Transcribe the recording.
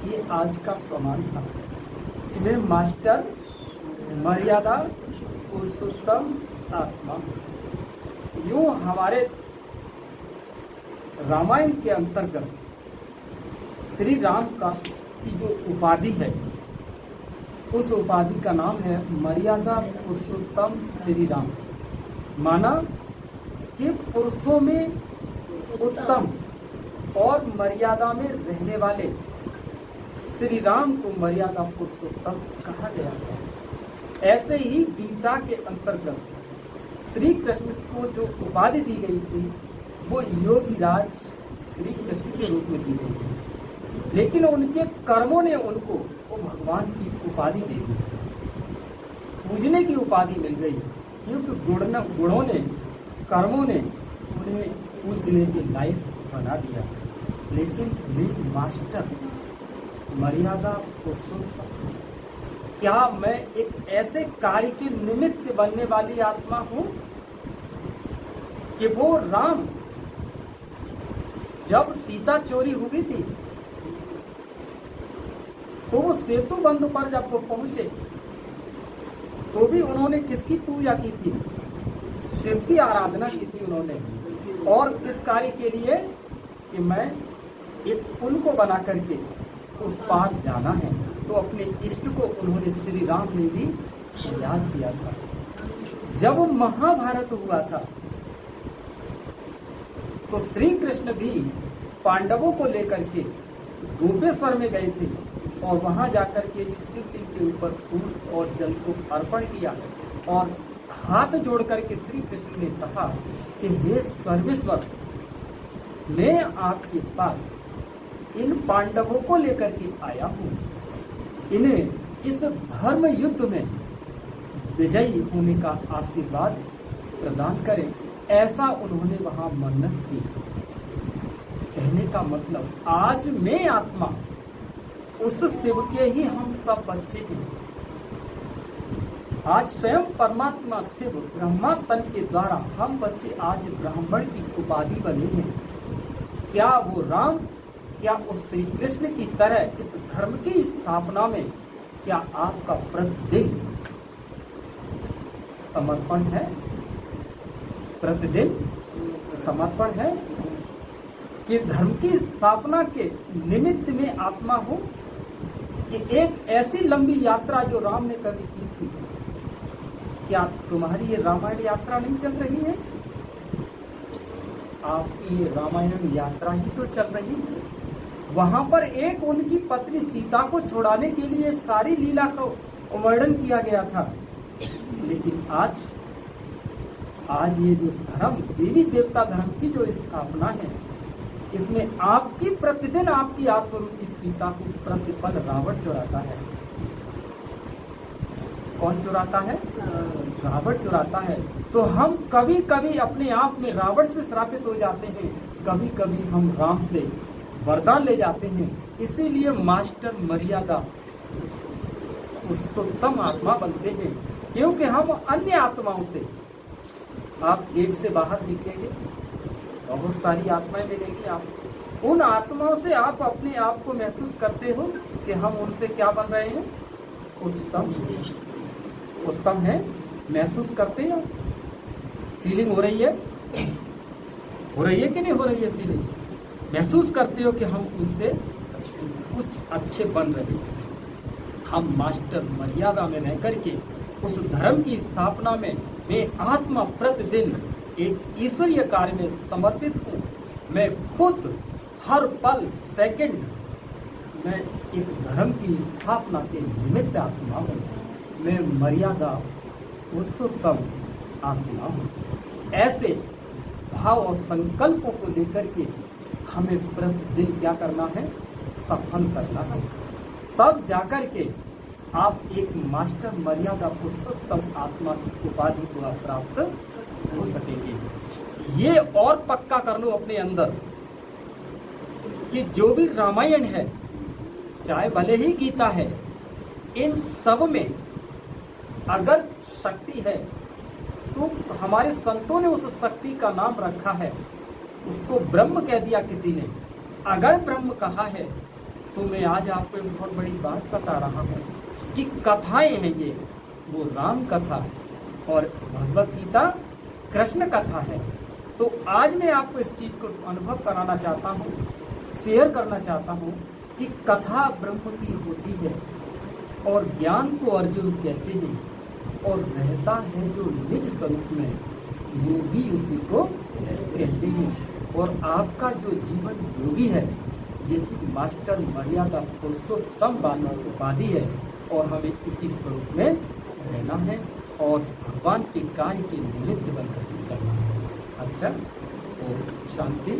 ये आज का सम्मान था कि मैं मास्टर मर्यादा पुरुषोत्तम आत्मा। यूं हमारे रामायण के अंतर्गत श्री राम का की जो उपाधि है, उस उपाधि का नाम है मर्यादा पुरुषोत्तम श्री राम। माना कि पुरुषों में उत्तम और मर्यादा में रहने वाले श्री राम को मर्यादा पुरुषोत्तम कहा गया था। ऐसे ही गीता के अंतर्गत श्री कृष्ण को जो उपाधि दी गई थी वो योगीराज श्री कृष्ण के रूप में दी गई थी, लेकिन उनके कर्मों ने उनको वो भगवान की उपाधि दे दी, पूजने की उपाधि मिल गई, क्योंकि गुणों ने, कर्मों ने उन्हें पूजने के लायक बना दिया। लेकिन मैं मास्टर मर्यादा पुरुषोत्तम, क्या मैं एक ऐसे कार्य के निमित्त बनने वाली आत्मा हूं कि वो राम जब सीता चोरी हुई थी तो वो सेतु बंध पर जब वो पहुंचे तो भी उन्होंने किसकी पूजा की थी? शिव की आराधना की थी उन्होंने। और किस कार्य के लिए? कि मैं एक पुल को बना करके उस पार जाना है। तो अपने इष्ट को उन्होंने श्री राम ने भी याद किया था। जब महाभारत हुआ था तो श्री कृष्ण भी पांडवों को लेकर के गोपेश्वर में गए थे और वहां जाकर के भी शिवलिंग के ऊपर फूल और जल को अर्पण किया और हाथ जोड़ करके श्री कृष्ण ने कहा कि हे सर्वेश्वर, मैं आपके पास इन पांडवों को लेकर के आया हूं, इन्हें इस धर्म युद्ध में विजयी होने का आशीर्वाद प्रदान करें। ऐसा उन्होंने वहां मन्नत की। कहने का मतलब आज मैं आत्मा उस शिव के ही हम सब बच्चे हैं। आज स्वयं परमात्मा शिव ब्रह्मा तन के द्वारा हम बच्चे आज ब्राह्मण की उपाधि बने हैं। क्या वो राम, क्या उस श्री कृष्ण की तरह इस धर्म की स्थापना में क्या आपका प्रतिदिन समर्पण है? प्रतिदिन समर्पण है कि धर्म की स्थापना के निमित्त में आत्मा हो? कि एक ऐसी लंबी यात्रा जो राम ने कभी की थी, क्या तुम्हारी ये रामायण यात्रा नहीं चल रही है? आपकी ये रामायण यात्रा ही तो चल रही है। वहां पर एक उनकी पत्नी सीता को छुड़ाने के लिए सारी लीला का वर्णन किया गया था। लेकिन आज ये जो धर्म, देवी देवता धर्म की जो स्थापना है, इसमें आपकी प्रतिदिन आपकी आत्मरूपी सीता को प्रतिपल रावण चुराता है। कौन चुराता है? रावण चुराता है। तो हम कभी कभी अपने आप में रावण से श्रापित हो जाते हैं, कभी कभी हम राम से वरदान ले जाते हैं। इसीलिए मास्टर मर्यादा पुरुषोत्तम आत्मा बनते हैं, क्योंकि हम अन्य आत्माओं से, आप गेट से बाहर निकलेंगे, बहुत सारी आत्माएं मिलेंगी आपको। उन आत्माओं से आप अपने आप को महसूस करते हो कि हम उनसे क्या बन रहे हैं? उत्तम है। महसूस करते हो? फीलिंग हो रही है? हो रही है कि नहीं हो रही है फीलिंग? महसूस करते हो कि हम उनसे कुछ अच्छे बन रहे हैं। हम मास्टर मर्यादा में रह करके उस धर्म की स्थापना में मैं आत्मा प्रतिदिन एक ईश्वरीय कार्य में समर्पित हूँ। मैं खुद हर पल सेकंड मैं एक धर्म की स्थापना के निमित्त आत्मा हूँ। मैं मर्यादा पुरुषोत्तम आत्मा हूँ। ऐसे भाव और संकल्पों को लेकर के हमें प्रतिदिन क्या करना है? सफल करना है। तब जाकर के आप एक मास्टर मर्यादा पुरुषोत्तम आत्मा की उपाधि को आप प्राप्त हो सकेंगे। ये और पक्का कर लो अपने अंदर कि जो भी रामायण है, चाहे भले ही गीता है, इन सब में अगर शक्ति है तो हमारे संतों ने उस शक्ति का नाम रखा है, उसको ब्रह्म कह दिया किसी ने। अगर ब्रह्म कहा है तो मैं आज आपको एक बहुत बड़ी बात बता रहा हूँ कि कथाएं हैं ये, वो राम कथा और भगवत गीता कृष्ण कथा है। तो आज मैं आपको इस चीज़ को अनुभव कराना चाहता हूँ, शेयर करना चाहता हूँ कि कथा ब्रह्म की होती है और ज्ञान को अर्जुन कहते हैं और रहता है जो निज स्वरूप में, योगी उसी को कहते हैं। और आपका जो जीवन योगी है यही मास्टर मर्यादा पुरुषोत्तम वाली उपाधि है और हमें इसी स्वरूप में रहना है और भगवान के कार्य के निमित्त बनकर करना है। अच्छा, शांति।